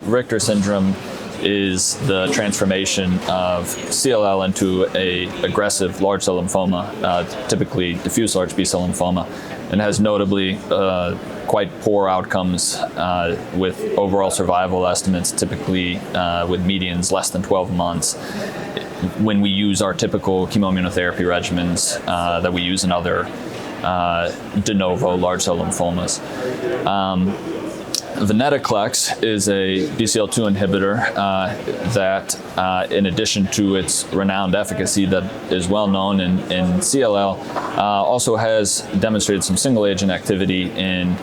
Richter syndrome is the transformation of CLL into a aggressive large cell lymphoma, typically diffuse large B-cell lymphoma, and has notably quite poor outcomes with overall survival estimates, typically with medians less than 12 months, when we use our typical chemoimmunotherapy regimens that we use in other de novo large cell lymphomas. Venetoclax is a BCL2 inhibitor that, in addition to its renowned efficacy that is well known in CLL, also has demonstrated some single-agent activity in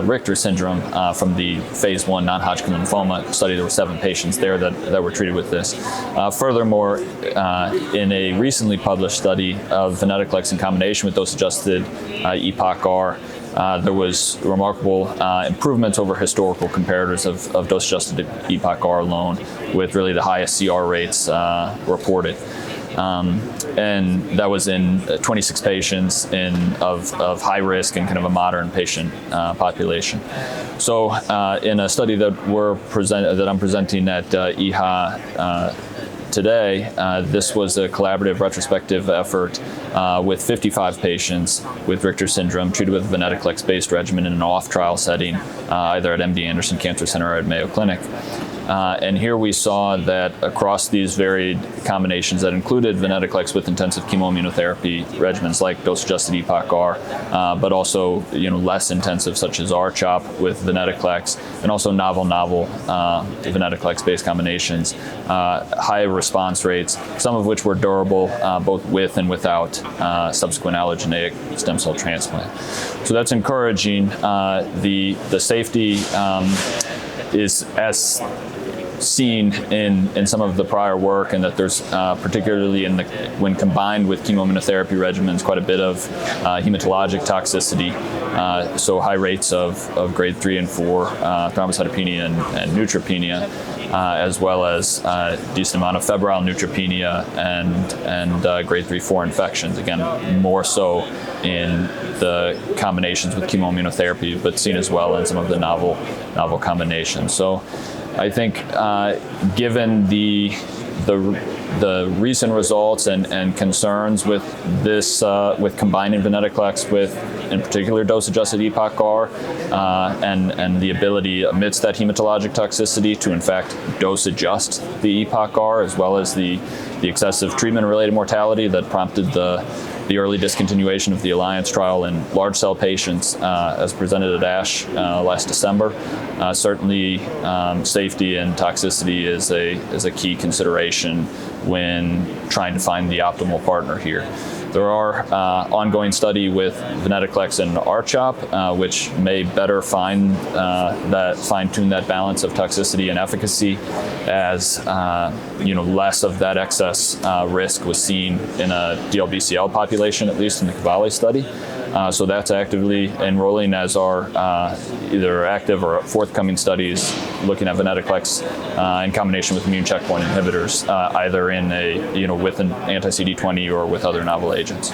Richter syndrome from the phase 1 non-Hodgkin lymphoma study. There were 7 patients there that were treated with this. Furthermore, in a recently published study of venetoclax in combination with dose-adjusted EPOCH-R, there was remarkable improvements over historical comparators of dose-adjusted EPOCH-R alone, with really the highest CR rates reported. And that was in 26 patients of high risk and kind of a modern patient population. So in a study that I'm presenting at EHA today, this was a collaborative retrospective effort with 55 patients with Richter syndrome treated with a venetoclax-based regimen in an off-trial setting, either at MD Anderson Cancer Center or at Mayo Clinic. And here we saw that across these varied combinations that included venetoclax with intensive chemoimmunotherapy regimens like dose-adjusted EPOCH-R, but also less intensive such as R-CHOP with venetoclax, and also novel venetoclax-based combinations, high response rates, some of which were durable both with and without subsequent allogeneic stem cell transplant. So that's encouraging. The safety is as seen in some of the prior work, and that there's particularly when combined with chemoimmunotherapy regimens quite a bit of hematologic toxicity, so high rates of grade 3 and 4 thrombocytopenia and neutropenia, as well as a decent amount of febrile neutropenia and grade 3-4 infections, again more so in the combinations with chemoimmunotherapy, but seen as well in some of the novel combinations. So I think given the recent results and concerns with this, with combining venetoclax with, in particular, dose-adjusted EPOCH-R, and the ability amidst that hematologic toxicity to in fact dose adjust the EPOCH-R, as well as the excessive treatment-related mortality that prompted the early discontinuation of the Alliance trial in large cell patients, as presented at ASH last December. Certainly, safety and toxicity is a key consideration when trying to find the optimal partner here. There are ongoing study with venetoclax and R-CHOP, which may better fine-tune that balance of toxicity and efficacy, as less of that excess risk was seen in a DLBCL population, at least in the Cavalli study. So that's actively enrolling, as are either active or forthcoming studies looking at venetoclax in combination with immune checkpoint inhibitors, either in with an anti-CD20 or with other novel agents.